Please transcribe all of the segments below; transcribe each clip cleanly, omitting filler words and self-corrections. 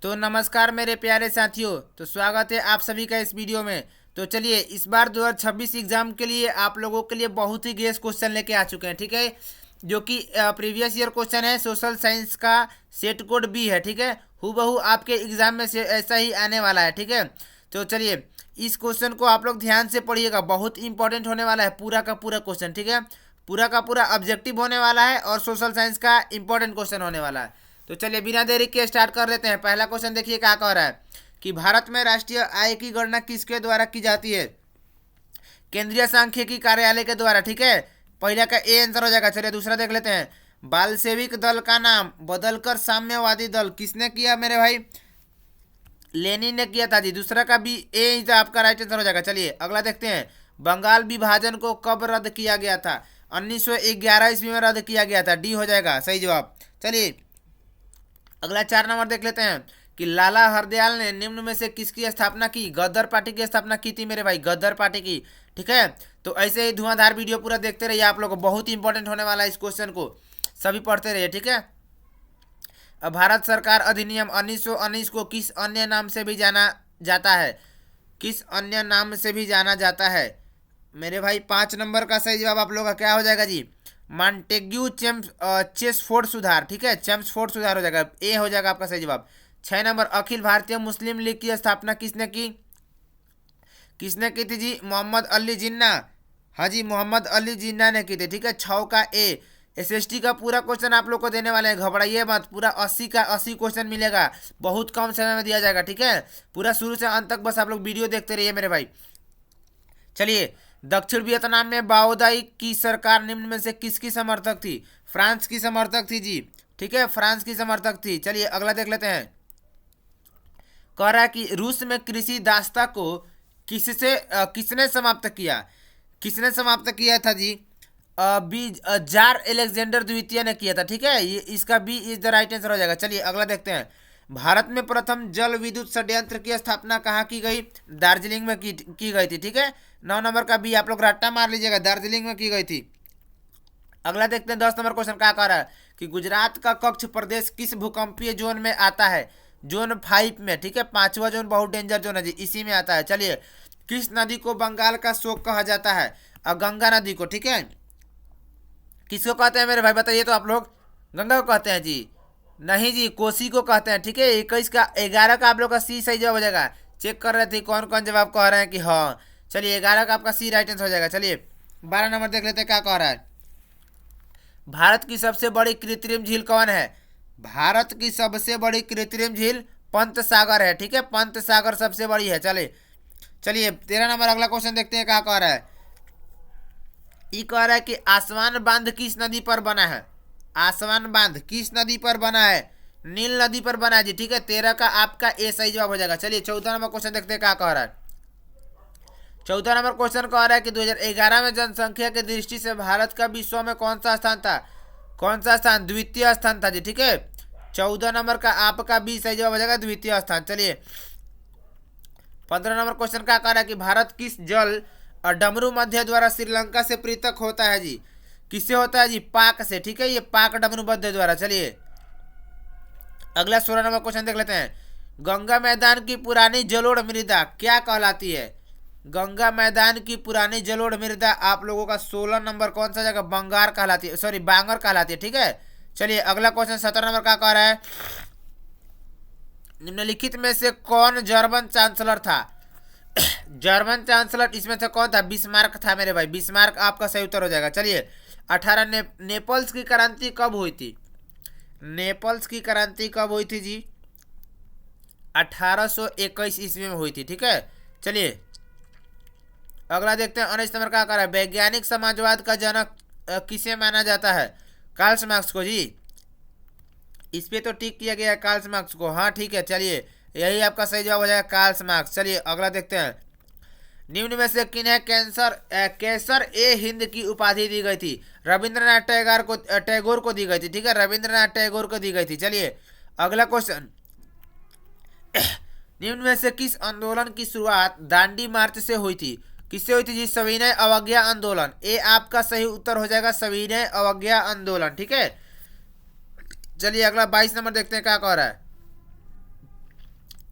तो नमस्कार मेरे प्यारे साथियों, तो स्वागत है आप सभी का इस वीडियो में। तो चलिए, इस बार 2026 एग्जाम के लिए आप लोगों के लिए बहुत ही गेस क्वेश्चन लेके आ चुके हैं, ठीक है। जो कि प्रीवियस ईयर क्वेश्चन है, सोशल साइंस का सेट कोड बी है, ठीक है। हूबहू आपके एग्जाम में से ऐसा ही आने वाला है, ठीक है। तो चलिए, इस क्वेश्चन को आप लोग ध्यान से पढ़िएगा, बहुत इंपॉर्टेंट होने वाला है पूरा का पूरा क्वेश्चन, ठीक है। पूरा का पूरा ऑब्जेक्टिव होने वाला है और सोशल साइंस का इंपॉर्टेंट क्वेश्चन होने वाला है। तो चलिए, बिना देरी के स्टार्ट कर लेते हैं। पहला क्वेश्चन देखिए क्या कह रहा है कि भारत में राष्ट्रीय आय की गणना किसके द्वारा की जाती है? केंद्रीय सांख्यिकी कार्यालय के द्वारा, ठीक है। पहला का ए आंसर हो जाएगा। चलिए दूसरा देख लेते हैं। बाल सेविक दल का नाम बदलकर साम्यवादी दल किसने किया मेरे भाई? लेनिन ने किया था जी। दूसरा का भी ए आपका राइट आंसर हो जाएगा। चलिए अगला देखते हैं। बंगाल विभाजन को कब रद्द किया गया था? 1911 ईस्वी में रद्द किया गया था। डी हो जाएगा सही जवाब। चलिए अगला 4 नंबर देख लेते हैं कि लाला हरदयाल ने निम्न में से किसकी स्थापना की? गद्दर पार्टी की स्थापना की थी मेरे भाई, गद्दर पार्टी की, ठीक है। तो ऐसे ही धुआंधार वीडियो पूरा देखते रहिए, आप लोगों को बहुत ही इंपॉर्टेंट होने वाला है। इस क्वेश्चन को सभी पढ़ते रहिए, ठीक है। अब भारत सरकार अधिनियम 1919 को किस अन्य नाम से भी जाना जाता है? किस अन्य नाम से भी जाना जाता है मेरे भाई? 5 नंबर का सही जवाब आप लोगों का क्या हो जाएगा जी? मॉन्टेग्यू चेम्सफोर्ड सुधार, ठीक है। चेम्सफोर्ड सुधार हो जाएगा, ए हो जाएगा आपका सही जवाब। 6 नंबर, अखिल भारतीय मुस्लिम लीग की स्थापना किसने की? किसने की थी जी? मोहम्मद अली जिन्ना। हाँ जी, मोहम्मद अली जिन्ना ने की थी, ठीक है। 6 का ए। एसएसटी का पूरा क्वेश्चन आप लोग को देने वाले हैं, घबराइए मत। पूरा 80 का 80 क्वेश्चन मिलेगा, बहुत कम समय में दिया जाएगा, ठीक है। पूरा शुरू से अंत तक बस आप लोग वीडियो देखते रहिए मेरे भाई। चलिए, दक्षिण वियतनाम में बाओदाई की सरकार निम्न में से किसकी समर्थक थी? फ्रांस की समर्थक थी जी, ठीक है, फ्रांस की समर्थक थी। चलिए अगला देख लेते हैं। कह रहा है कि रूस में कृषि दास्ता को किसने समाप्त किया? किसने समाप्त किया था जी? जार एलेक्जेंडर द्वितीय ने किया था, ठीक है। ये इसका B is the right answer हो जाएगा। चलिए अगला देखते हैं। भारत में प्रथम जल विद्युत संयंत्र की स्थापना कहाँ की गई? दार्जिलिंग में की गई थी, ठीक है। 9 नंबर का बी आप लोग रट्टा मार लीजिएगा, दार्जिलिंग में की गई थी। अगला देखते हैं। 10 नंबर क्वेश्चन क्या कह रहा है कि गुजरात का कच्छ प्रदेश किस भूकंपीय जोन में आता है? जोन 5 में, ठीक है। 5वां जोन बहुत डेंजर जोन है जी, इसी में आता है। चलिए, किस नदी को बंगाल का शोक कहा जाता है? गंगा नदी को, ठीक है। किसको कहते हैं मेरे भाई बताइए तो आप लोग? गंगा को कहते हैं जी? नहीं जी, कोसी को कहते हैं, ठीक है। 21 का 11 का आप लोग का सी सही जवाब हो जाएगा। चेक कर रहे थे कौन कौन जवाब कह रहे हैं कि हाँ। चलिए 11 का आपका सी राइट आंसर हो जाएगा। चलिए 12 नंबर देख लेते हैं क्या कह रहा है। भारत की सबसे बड़ी कृत्रिम झील कौन है? भारत की सबसे बड़ी कृत्रिम झील पंत सागर है, ठीक है। पंत सागर सबसे बड़ी है। चलिए 13 नंबर अगला क्वेश्चन देखते हैं क्या कह रहा है। ये कह रहा है कि आसवान बांध किस नदी पर बना है? आसवान बांध किस नदी पर बना है? नील नदी पर बना है जी, ठीक है। 13 का आपका ए सही जवाब हो जाएगा। चलिए 14 नंबर क्वेश्चन देखते हैं क्या कह रहा है। 14 नंबर क्वेश्चन कह रहा है कि 2011 में जनसंख्या की दृष्टि से भारत का विश्व में कौन सा स्थान था? कौन सा स्थान? द्वितीय स्थान था जी, ठीक है। 14 नंबर का आपका बी सही जवाब हो जाएगा, द्वितीय स्थान। चलिए 15 नंबर क्वेश्चन क्या कह रहा है कि भारत किस जल और डमरू मध्य द्वारा श्रीलंका से पृथक होता है जी? किससे होता है जी? पाक से, ठीक है। ये पाक डमरू मध्य द्वारा। चलिए अगला 16 नंबर क्वेश्चन देख लेते हैं। गंगा मैदान की पुरानी जलोढ़ मृदा क्या कहलाती है? गंगा मैदान की पुरानी जलोढ़ मृदा आप लोगों का 16 नंबर कौन सा जगह? बंगार कहलाती है, सॉरी बांगर कहलाती है, ठीक है। चलिए अगला क्वेश्चन 17 नंबर का कह रहा है। निम्नलिखित में से कौन जर्मन चांसलर था? जर्मन चांसलर इसमें से कौन था? बिस्मार्क था मेरे भाई, बिस्मार्क आपका सही उत्तर हो जाएगा। चलिए 18 नेपल्स की क्रांति कब हुई थी? नेपल्स की क्रांति कब हुई थी जी? 1821 ईस्वी में हुई थी, ठीक है। चलिए अगला देखते हैं। 19 नंबर का कह रहा है। वैज्ञानिक समाजवाद का जनक किसे माना जाता है? कार्ल मार्क्स को जी। इस पे तो टिक किया गया है कार्ल मार्क्स को, हाँ ठीक है। चलिए यही आपका सही जवाब हो जाएगा, कार्ल मार्क्स। चलिए अगला देखते हैं। निम्न में से किन्हें केसर ए हिंद की उपाधि दी गई थी? रविंद्रनाथ टैगोर को दी गई थी, ठीक है। रविंद्रनाथ टैगोर को दी गई थी। चलिए अगला क्वेश्चन। निम्न में से किस आंदोलन की शुरुआत दांडी मार्च से हुई थी? किससे हुई थी जी? सविनय अवज्ञा आंदोलन। ए आपका सही उत्तर हो जाएगा, सविनय अवज्ञा आंदोलन, ठीक है। चलिए अगला 22 नंबर देखते हैं क्या कह रहा है।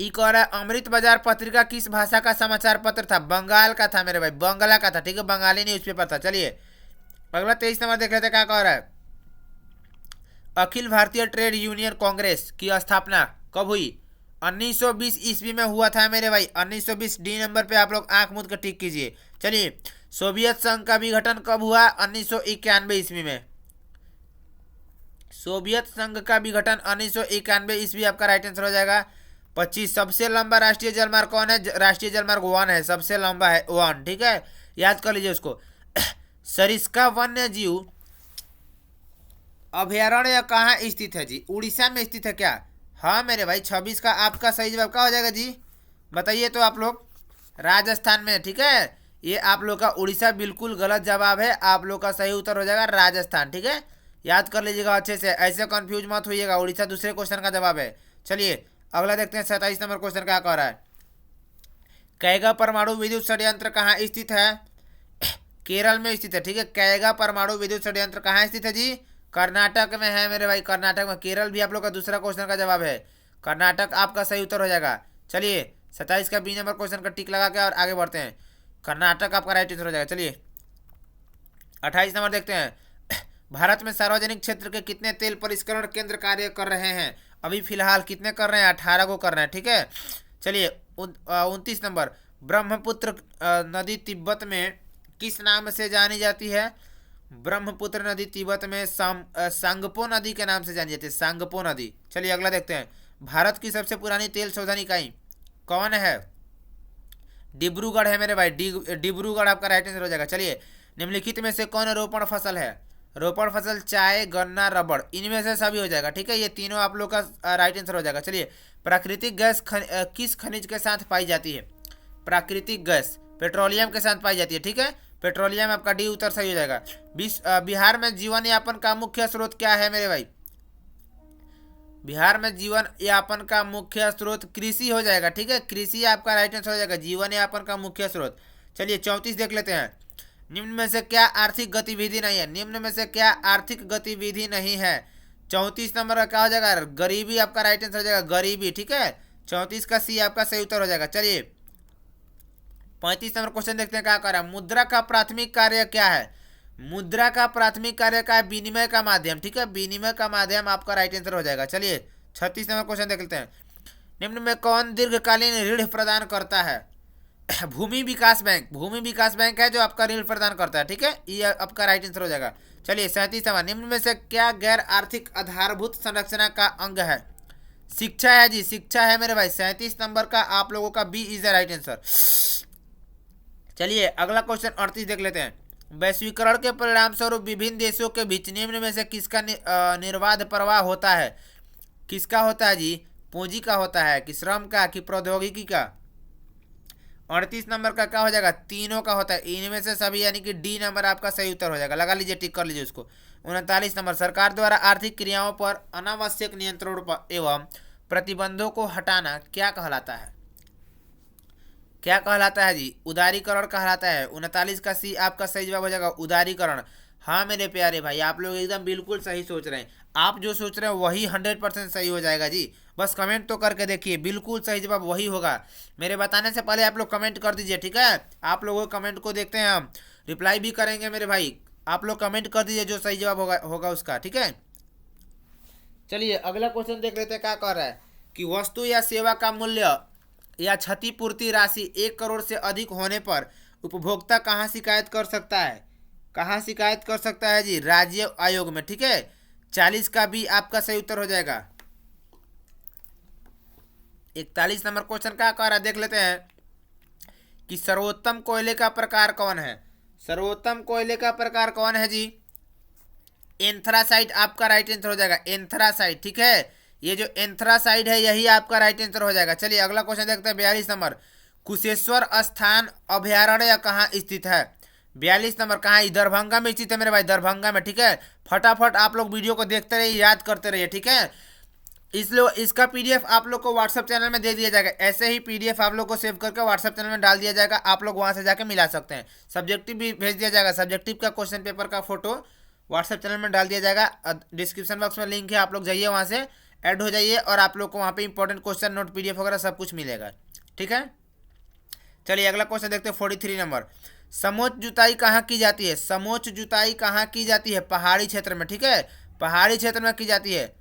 ई कह रहा है अमृत बाजार पत्रिका किस भाषा का समाचार पत्र था? बंगाल का था मेरे भाई, बंगला का था, ठीक है, बंगाली न्यूज़पेपर था। चलिए अगला 23 नंबर देख लेते हैं क्या कह रहा है। अखिल भारतीय ट्रेड यूनियन कांग्रेस की स्थापना कब हुई? 1920 ईस्वी में हुआ था मेरे भाई, 1920। डी नंबर पे आप लोग आंख मूंद कर टिक कीजिए। चलिए सोवियत संघ का विघटन कब हुआ? 1991 ईस्वी में। सोवियत संघ का विघटन 1991 ईस्वी आपका राइट आंसर हो जाएगा। 25 सबसे लंबा राष्ट्रीय जलमार्ग कौन है? राष्ट्रीय जलमार्ग 1 है, सबसे लंबा है 1, ठीक है, याद कर लीजिए उसको। सरिस्का वन्य जीव अभयारण्य कहाँ स्थित है जी? उड़ीसा में स्थित है क्या? हाँ मेरे भाई, 26 का आपका सही जवाब क्या हो जाएगा जी? बताइए तो आप लोग। राजस्थान में, ठीक है, ये आप लोग का उड़ीसा बिल्कुल गलत जवाब है। आप लोग का सही उत्तर हो जाएगा राजस्थान, ठीक है, याद कर लीजिएगा अच्छे से, ऐसे कंफ्यूज मत होइएगा। उड़ीसा दूसरे क्वेश्चन का जवाब है। चलिए अगला देखते हैं 27 नंबर क्वेश्चन क्या कह रहा है। कैगा परमाणु विद्युत संयंत्र कहाँ स्थित है? केरल में स्थित है, ठीक है। कैगा परमाणु विद्युत संयंत्र कहाँ स्थित है जी? कर्नाटक में है मेरे भाई, कर्नाटक में। केरल भी आप लोग का दूसरा क्वेश्चन का जवाब है, कर्नाटक आपका सही उत्तर हो जाएगा। चलिए 27 का बी नंबर क्वेश्चन का टिक लगा के और आगे बढ़ते हैं। कर्नाटक आपका राइट आंसर हो जाएगा। चलिए 28 नंबर देखते हैं। भारत में सार्वजनिक क्षेत्र के कितने तेल परिष्करण केंद्र कार्य कर रहे हैं? अभी फिलहाल कितने कर रहे हैं? 18 को कर रहे हैं, ठीक है। चलिए 29 नंबर। ब्रह्मपुत्र नदी तिब्बत में किस नाम से जानी जाती है? ब्रह्मपुत्र नदी तिब्बत में सांगपो नदी के नाम से जानी जाती है, सांगपो नदी। चलिए अगला देखते हैं। भारत की सबसे पुरानी तेल शोधन इकाई कौन है? डिब्रूगढ़ है मेरे भाई, डिब्रूगढ़ आपका राइट आंसर हो जाएगा। चलिए निम्नलिखित में से कौन रोपण फसल है? रोपण फसल चाय, गन्ना, रबड़, इनमें से सभी हो जाएगा, ठीक है। ये तीनों आप लोग का राइट आंसर हो जाएगा। चलिए प्राकृतिक गैस किस खनिज के साथ पाई जाती है? प्राकृतिक गैस पेट्रोलियम के साथ पाई जाती है, ठीक है, पेट्रोलियम आपका डी उत्तर सही हो जाएगा। बिहार में जीवन यापन का मुख्य स्रोत क्या है मेरे भाई? बिहार में जीवन यापन का मुख्य स्रोत कृषि हो जाएगा, ठीक है, कृषि आपका राइट आंसर हो जाएगा, जीवन यापन का मुख्य स्रोत। चलिए 34 देख लेते हैं। निम्न में से क्या आर्थिक गतिविधि नहीं है? निम्न में से क्या आर्थिक गतिविधि नहीं है? 34 नंबर का क्या हो जाएगा? गरीबी आपका राइट आंसर हो जाएगा, गरीबी, ठीक है। 34 का सी आपका सही उत्तर हो जाएगा। चलिए 35 नंबर क्वेश्चन देखते हैं क्या कर रहा है। मुद्रा का प्राथमिक कार्य क्या है? मुद्रा का प्राथमिक कार्य का है विनिमय का माध्यम, ठीक है, विनिमय का माध्यम आपका राइट आंसर हो जाएगा। चलिए 36 नंबर क्वेश्चन देख लेते हैं। निम्न में कौन दीर्घकालीन ऋण प्रदान करता है? भूमि विकास बैंक, भूमि विकास बैंक है जो आपका ऋण प्रदान करता है, ठीक है, ये आपका राइट आंसर हो जाएगा। चलिए 37 नंबर। निम्न में से क्या गैर आर्थिक आधारभूत संरचना का अंग है? शिक्षा है जी, शिक्षा है मेरे भाई। 37 नंबर का आप लोगों का B is the right answer. चलिए अगला क्वेश्चन 38 देख लेते हैं। वैश्वीकरण के परिणाम स्वरूप विभिन्न देशों के बीच निम्न में से किसका निर्बाध प्रवाह होता है? किसका होता है जी? पूंजी का होता है कि श्रम का कि प्रौद्योगिकी का? 38 नंबर का क्या हो जाएगा? तीनों का होता है, इनमें से सभी, यानी कि डी नंबर आपका सही उत्तर हो जाएगा। लगा लीजिए, टिक कर लीजिए उसको। 39 नंबर। सरकार द्वारा आर्थिक क्रियाओं पर अनावश्यक नियंत्रण एवं प्रतिबंधों को हटाना क्या कहलाता है? क्या कहलाता है जी? उदारीकरण कहलाता है। 39 का सी आपका सही जवाब हो जाएगा, उदारीकरण। हाँ मेरे प्यारे भाई, आप लोग एकदम बिल्कुल सही सोच रहे हैं। आप जो सोच रहे हैं वही 100% सही हो जाएगा जी। बस कमेंट तो करके देखिए, बिल्कुल सही जवाब वही होगा। मेरे बताने से पहले आप लोग कमेंट कर दीजिए, ठीक है। आप लोगों के कमेंट को देखते हैं, हम रिप्लाई भी करेंगे मेरे भाई। आप लोग कमेंट कर दीजिए जो सही जवाब होगा उसका, ठीक है। चलिए अगला क्वेश्चन देख लेते हैं क्या कह रहा है कि वस्तु या सेवा का मूल्य या क्षतिपूर्ति राशि 1 करोड़ से अधिक होने पर उपभोक्ता कहाँ शिकायत कर सकता है? कहाँ शिकायत कर सकता है जी? राज्य आयोग में, ठीक है। 40 का भी आपका सही उत्तर हो जाएगा। 41 नंबर क्वेश्चन क्या कह रहा है देख लेते हैं कि सर्वोत्तम कोयले का प्रकार कौन है? सर्वोत्तम कोयले का प्रकार कौन है जी? एंथ्रासाइट आपका राइट आंसर हो जाएगा, एंथ्रासाइट, ठीक है। ये जो एंथ्रासाइड है यही आपका राइट आंसर हो जाएगा। चलिए अगला क्वेश्चन देखते हैं 42 नंबर। कुशेश्वर स्थान अभयारण्य कहाँ स्थित है? 42 नंबर कहाँ? दरभंगा में स्थित है मेरे भाई, दरभंगा में, ठीक है। फटाफट आप लोग वीडियो को देखते रहिए, याद करते रहिए, ठीक है। इसका पीडीएफ आप लोग को व्हाट्सएप चैनल में दे दिया जाएगा। ऐसे ही पीडीएफ आप लोग को सेव करके व्हाट्सएप चैनल में डाल दिया जाएगा, आप लोग वहाँ से जाके मिला सकते हैं। सब्जेक्टिव भी भेज दिया जाएगा, सब्जेक्टिव का क्वेश्चन पेपर का फोटो व्हाट्सएप चैनल में डाल दिया जाएगा। डिस्क्रिप्शन बॉक्स में लिंक है, आप लोग जाइए वहाँ से ऐड हो जाइए और आप लोग को वहाँ पे इंपॉर्टेंट क्वेश्चन नोट PDF वगैरह सब कुछ मिलेगा। ठीक है, चलिए अगला क्वेश्चन देखते हैं 43 नंबर। समोच्च जुताई कहाँ की जाती है? समोच्च जुताई कहाँ की जाती है? पहाड़ी क्षेत्र में। ठीक है, पहाड़ी क्षेत्र में की जाती है।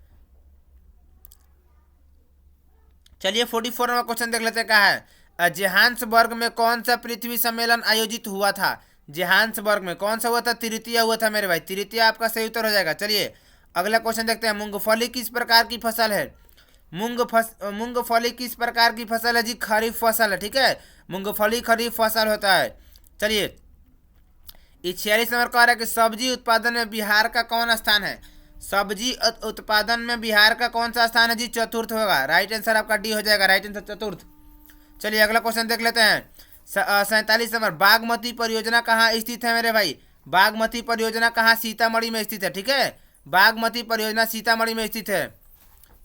चलिए 44 नंबर क्वेश्चन देख लेते हैं, क्या है? जोहान्सबर्ग में कौन सा पृथ्वी सम्मेलन आयोजित हुआ था? जोहान्सबर्ग में कौन सा हुआ था? तृतीय हुआ था मेरे भाई, तृतीय आपका सही उत्तर हो जाएगा। चलिए अगला क्वेश्चन देखते हैं। मूंगफली किस प्रकार की फसल है? मूंगफली किस प्रकार की फसल है जी? खरीफ फसल है। ठीक है, मूंगफली खरीफ फसल होता है। चलिए 46 नंबर कह रहा है कि सब्जी उत्पादन में बिहार का कौन स्थान है? सब्जी उत्पादन में बिहार का कौन सा स्थान है जी? चतुर्थ होगा। राइट आंसर आपका डी हो जाएगा, राइट आंसर चतुर्थ। चलिए अगला क्वेश्चन देख लेते हैं। 47 नंबर। बागमती परियोजना कहाँ स्थित है मेरे भाई? बागमती परियोजना कहाँ? सीतामढ़ी में स्थित है। ठीक है, बागमती परियोजना सीतामढ़ी में स्थित है।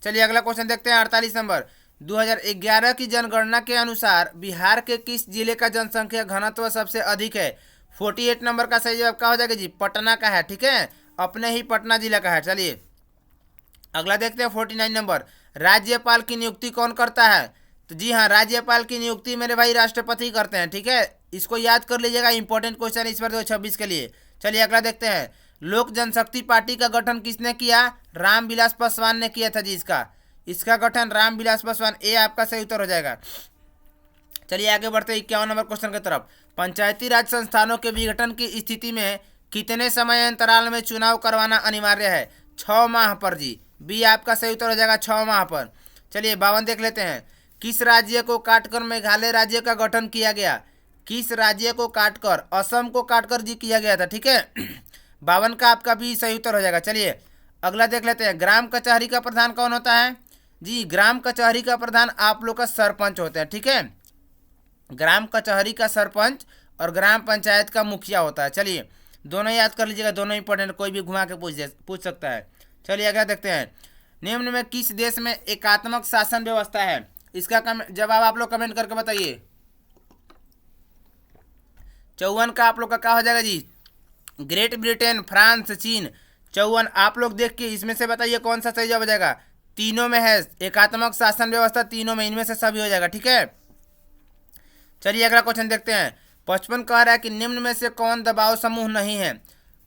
चलिए अगला क्वेश्चन देखते हैं 48 नंबर। 2011 की जनगणना के अनुसार बिहार के किस जिले का जनसंख्या घनत्व सबसे अधिक है? 48 नंबर का सही जवाब क्या हो जाएगा जी? पटना का है। ठीक है, अपने ही पटना जिला का है। चलिए अगला देखते हैं 49 नंबर। राज्यपाल की नियुक्ति कौन करता है? तो जी हाँ, राज्यपाल की नियुक्ति मेरे भाई राष्ट्रपति करते हैं। ठीक है, इसको याद कर लीजिएगा, इंपॉर्टेंट क्वेश्चन इस बार 2026 के लिए। चलिए अगला देखते हैं। लोक जनशक्ति पार्टी का गठन किसने किया? रामविलास पासवान ने किया था जी। इसका गठन रामविलास पासवान, ए आपका सही उत्तर हो जाएगा। चलिए आगे बढ़ते हैं 51 नंबर क्वेश्चन की तरफ। पंचायती राज संस्थानों के विघटन की स्थिति में कितने समय अंतराल में चुनाव करवाना अनिवार्य है? 6 माह पर जी, बी आपका सही उत्तर हो जाएगा, 6 माह पर। चलिए 52 देख लेते हैं। किस राज्य को काटकर मेघालय राज्य का गठन किया गया? किस राज्य को काटकर? असम को काटकर जी किया गया था। ठीक है 52 का आपका भी सही उत्तर हो जाएगा। चलिए अगला देख लेते हैं। ग्राम कचहरी का प्रधान कौन होता है जी? ग्राम कचहरी का प्रधान आप लोग का सरपंच होता है। ठीक है, ग्राम कचहरी का सरपंच और ग्राम पंचायत का मुखिया होता है। चलिए दोनों याद कर लीजिएगा, दोनों इंपॉर्टेंट, कोई भी घुमा के पूछ सकता है। चलिए अगला देखते हैं। निम्न में किस देश में एकात्मक शासन व्यवस्था है? इसका जवाब आप लोग कमेंट करके बताइए। 54 का आप लोग का क्या हो जाएगा जी? ग्रेट ब्रिटेन, फ्रांस, चीन। 54 आप लोग देख के इसमें से बताइए कौन सा सही जवाब हो जाएगा। तीनों में है एकात्मक शासन व्यवस्था, तीनों में, इनमें से सभी हो जाएगा। ठीक है, चलिए अगला क्वेश्चन देखते हैं। 55 कह रहा है कि निम्न में से कौन दबाव समूह नहीं है?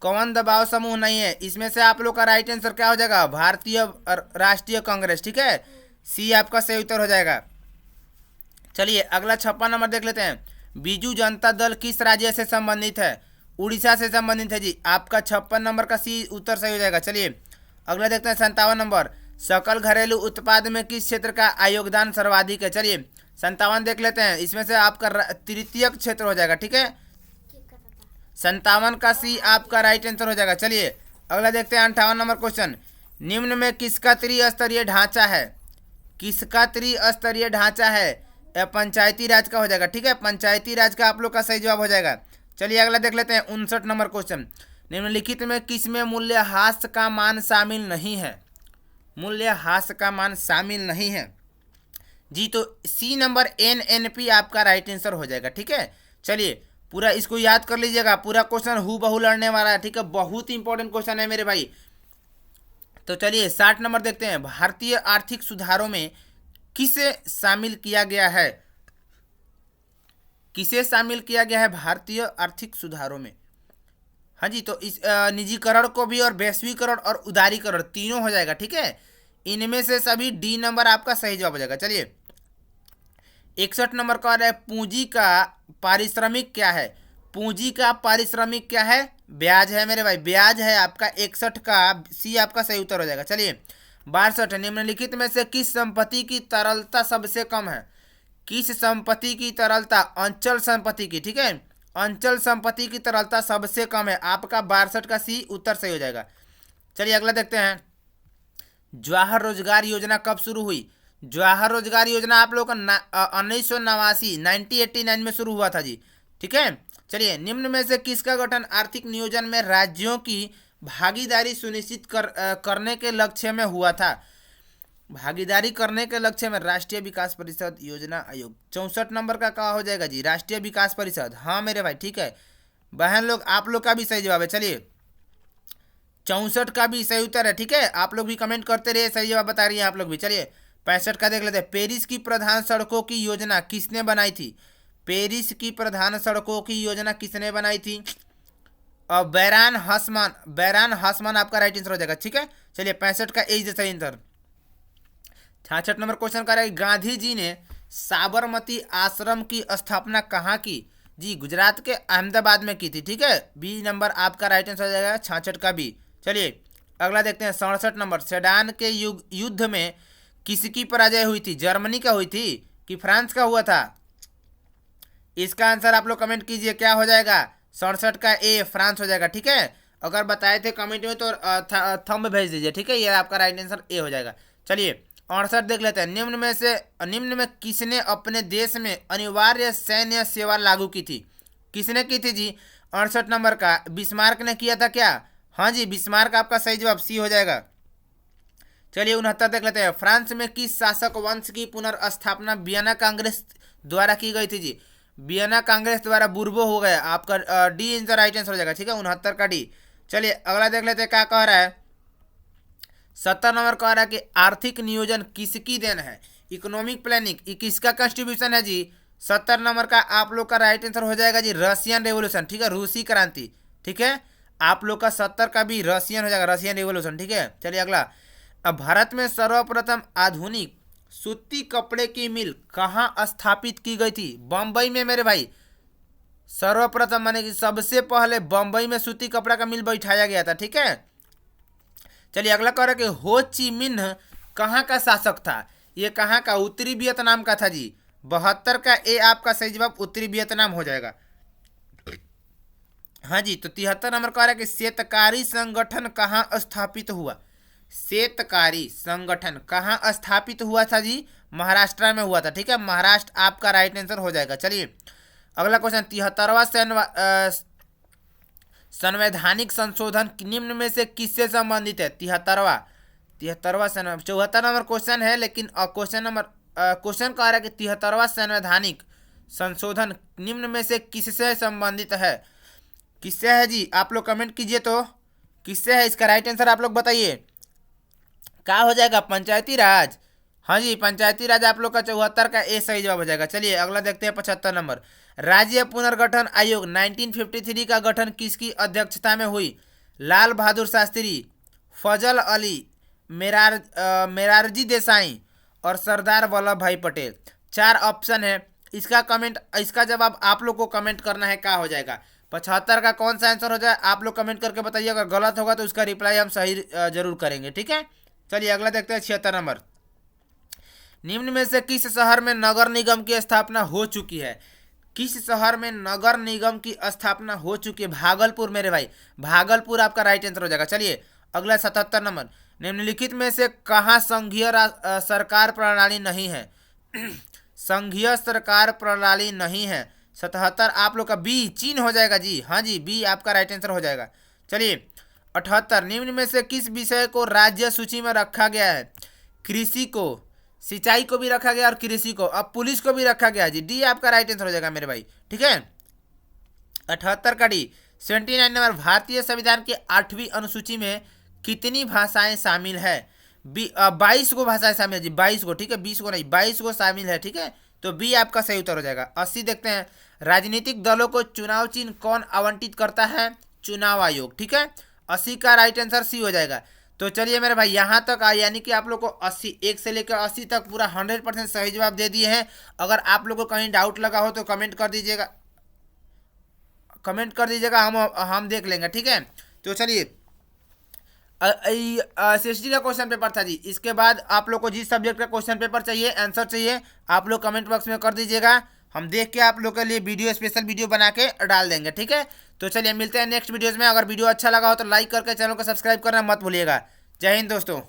कौन दबाव समूह नहीं है? इसमें से आप लोग का राइट आंसर क्या हो जाएगा? भारतीय राष्ट्रीय कांग्रेस। ठीक है, सी आपका सही उत्तर हो जाएगा। चलिए अगला 56 नंबर देख लेते हैं। बीजू जनता दल किस राज्य से संबंधित है? उड़ीसा से संबंधित है जी, आपका 56 नंबर का सी उत्तर सही हो जाएगा। चलिए अगला देखते हैं 57 नंबर। सकल घरेलू उत्पाद में किस क्षेत्र का योगदान सर्वाधिक है? चलिए 57 देख लेते हैं, इसमें से आपका तृतीय क्षेत्र हो जाएगा। ठीक है, 57 का सी आपका राइट आंसर हो जाएगा। चलिए अगला देखते हैं 58 नंबर क्वेश्चन। निम्न में किसका त्रिस्तरीय ढांचा है? किसका त्रिस्तरीय ढांचा है? पंचायती राज का हो जाएगा। ठीक है, पंचायती राज का आप लोग का सही जवाब हो जाएगा। चलिए अगला देख लेते हैं 59 नंबर क्वेश्चन। निम्नलिखित में किसमें मूल्यह्रास का मान शामिल नहीं है? मूल्यह्रास का मान शामिल नहीं है जी, तो सी नंबर NNP आपका राइट आंसर हो जाएगा। ठीक है, चलिए पूरा इसको याद कर लीजिएगा, पूरा क्वेश्चन हूबहू लड़ने वाला है। ठीक है, बहुत इंपॉर्टेंट क्वेश्चन है मेरे भाई। तो चलिए 60 नंबर देखते हैं। भारतीय आर्थिक सुधारों में किसे शामिल किया गया है? किसे शामिल किया गया है भारतीय आर्थिक सुधारों में? हाँ जी, तो इस निजीकरण को भी और वैश्वीकरण और उदारीकरण तीनों हो जाएगा। ठीक है, इनमें से सभी डी नंबर आपका सही जवाब हो जाएगा। चलिए 61 नंबर का है पूंजी का पारिश्रमिक क्या है? पूंजी का पारिश्रमिक क्या है? ब्याज है मेरे भाई, ब्याज है आपका 61 का सी आपका सही उत्तर हो जाएगा। चलिए 62 निम्नलिखित में से किस संपत्ति की तरलता सबसे कम है? किस संपत्ति की तरलता? अंचल संपत्ति की। ठीक है, अंचल संपत्ति की तरलता सबसे कम है, आपका 62 का सी उत्तर सही हो जाएगा। चलिए अगला देखते हैं। जवाहर रोजगार योजना कब शुरू हुई? जवाहर रोजगार योजना आप लोग का 1989 1989 में शुरू हुआ था जी। ठीक है, चलिए निम्न में से किसका गठन आर्थिक नियोजन में राज्यों की भागीदारी सुनिश्चित करने के लक्ष्य में हुआ था? भागीदारी करने के लक्ष्य में राष्ट्रीय विकास परिषद योजना आयोग। 64 नंबर का क्या हो जाएगा जी? राष्ट्रीय विकास परिषद। हाँ मेरे भाई, ठीक है, बहन लोग आप लोग का भी सही जवाब है। चलिए 64 का भी सही उत्तर है। ठीक है, आप लोग भी कमेंट करते रहिए, सही जवाब बता रही हैं आप लोग भी। चलिए 65 का देख लेते हैं। पेरिस की प्रधान सड़कों की योजना किसने बनाई थी? पेरिस की प्रधान सड़कों की योजना किसने बनाई थी? और बैरान हसमान आपका राइट आंसर हो जाएगा। ठीक है, चलिए 65 का ए सही आंसर। 66 नंबर क्वेश्चन कर रहा है, गांधी जी ने साबरमती आश्रम की स्थापना कहाँ की? जी गुजरात के अहमदाबाद में की थी। ठीक है, बी नंबर आपका राइट आंसर हो जाएगा 66 का बी। चलिए अगला देखते हैं 67 नंबर। सेडान के युद्ध में किसकी पराजय हुई थी? जर्मनी का हुई थी कि फ्रांस का हुआ था? इसका आंसर आप लोग कमेंट कीजिए, क्या हो जाएगा? 67 का ए फ्रांस हो जाएगा। ठीक है, अगर बताए थे कमेंट में तो थंब भेज दीजिए। ठीक है, ये आपका राइट आंसर ए हो जाएगा। चलिए 68 देख लेते हैं। निम्न में किसने अपने देश में अनिवार्य सैन्य सेवा लागू की थी? किसने की थी जी? 68 नंबर का बिस्मार्क ने किया था क्या? हाँ जी, बिस्मार्क आपका सही जवाब सी हो जाएगा। चलिए 69 देख लेते हैं। फ्रांस में किस शासक वंश की पुनर्स्थापना वियना कांग्रेस द्वारा की गई थी जी? वियना कांग्रेस द्वारा बुर्बो हो गया आपका डी आंसर राइट आंसर हो जाएगा। ठीक है, 69 का डी। चलिए अगला देख लेते हैं क्या कह रहा है। 70 नंबर कह रहा है कि आर्थिक नियोजन किसकी देन है? इकोनॉमिक प्लानिंग ये किसका कंट्रीब्यूशन है जी? 70 नंबर का आप लोग का राइट आंसर हो जाएगा जी रशियन रेवोल्यूशन। ठीक है, रूसी क्रांति। ठीक है, आप लोग का 70 का भी रशियन हो जाएगा, रशियन रेवोल्यूशन। ठीक है, चलिए अगला। अब भारत में सर्वप्रथम आधुनिक सूती कपड़े की मिल कहाँ स्थापित की गई थी? बम्बई में मेरे भाई। सर्वप्रथम माने कि सबसे पहले बम्बई में सूती कपड़ा का मिल बैठाया गया था। ठीक है, चलिए अगला कह रहा है कि हो ची मिन्ह कहाँ का शासक था? ये कहाँ का? उत्तरी वियतनाम का था जी। 72 का ए आपका सही जवाब उत्तरी वियतनाम हो जाएगा। हाँ जी, तो 73 नंबर कह रहा है कि शेतकारी संगठन कहाँ स्थापित हुआ? शेतकारी संगठन कहाँ स्थापित हुआ था जी? महाराष्ट्र में हुआ था। ठीक है, महाराष्ट्र आपका राइट आंसर हो जाएगा। चलिए अगला क्वेश्चन। 73वां संवैधानिक संशोधन निम्न में से किससे संबंधित है? 73वां 74 नंबर क्वेश्चन है, लेकिन क्वेश्चन कह रहा है कि 73वां संवैधानिक संशोधन निम्न में से किससे संबंधित है? किससे है जी? आप लोग कमेंट कीजिए तो किससे है, इसका राइट आंसर आप लोग बताइए। क्या हो जाएगा? पंचायती राज। हाँ जी, पंचायती राज आप लोग का 74 का ए सही जवाब हो जाएगा। चलिए अगला देखते हैं 75 नंबर। राज्य पुनर्गठन आयोग 1953 का गठन किसकी अध्यक्षता में हुई? लाल बहादुर शास्त्री, फजल अली, मेरारजी देसाई और सरदार वल्लभ भाई पटेल। 4 ऑप्शन है, इसका जवाब आप लोग को कमेंट करना है, क्या हो जाएगा? 75 का कौन सा आंसर हो जाए आप लोग कमेंट करके बताइए। अगर गलत होगा तो उसका रिप्लाई हम सही जरूर करेंगे। ठीक है, चलिए अगला देखते हैं 76 नंबर। निम्न में से किस शहर में नगर निगम की स्थापना हो चुकी है? किस शहर में नगर निगम की स्थापना हो चुकी है? भागलपुर मेरे भाई, भागलपुर आपका राइट आंसर हो जाएगा। चलिए अगला 77 नंबर। निम्नलिखित में से कहाँ संघीय सरकार प्रणाली नहीं है? संघीय सरकार प्रणाली नहीं है। 77 आप लोग का बी चीन हो जाएगा जी। हाँ जी, बी आपका राइट आंसर हो जाएगा। चलिए 78 निम्न में से किस विषय को राज्य सूची में रखा गया है? कृषि को, सिंचाई को भी रखा गया और कृषि को, अब पुलिस को भी रखा गया जी। डी आपका राइट आंसर हो जाएगा मेरे भाई। ठीक है, 78 का डी। 79 नंबर। भारतीय संविधान के 8वीं अनुसूची में कितनी भाषाएं शामिल है? 22 को भाषाएं शामिल है जी, 22 को। ठीक है, 20 को नहीं, 22 को शामिल है। ठीक है, तो बी आपका सही उत्तर हो जाएगा। 80 देखते हैं। राजनीतिक दलों को चुनाव चिन्ह कौन आवंटित करता है? चुनाव आयोग। ठीक है, 80 का राइट आंसर सी हो जाएगा। तो चलिए मेरे भाई यहाँ तक यानी कि आप लोग को 80 1 से लेकर 80 तक पूरा 100% सही जवाब दे दिए हैं। अगर आप लोग को कहीं डाउट लगा हो तो कमेंट कर दीजिएगा, हम देख लेंगे। ठीक है, तो चलिए एसएसटी का क्वेश्चन पेपर था जी। इसके बाद आप लोग को जिस सब्जेक्ट का क्वेश्चन पेपर चाहिए, आंसर चाहिए, आप लोग कमेंट बॉक्स में कर दीजिएगा। हम देख के आप लोग के लिए वीडियो स्पेशल वीडियो बना के डाल देंगे। ठीक है, तो चलिए मिलते हैं नेक्स्ट वीडियोज़ में। अगर वीडियो अच्छा लगा हो तो लाइक करके चैनल को सब्सक्राइब करना मत भूलिएगा। जय हिंद दोस्तों।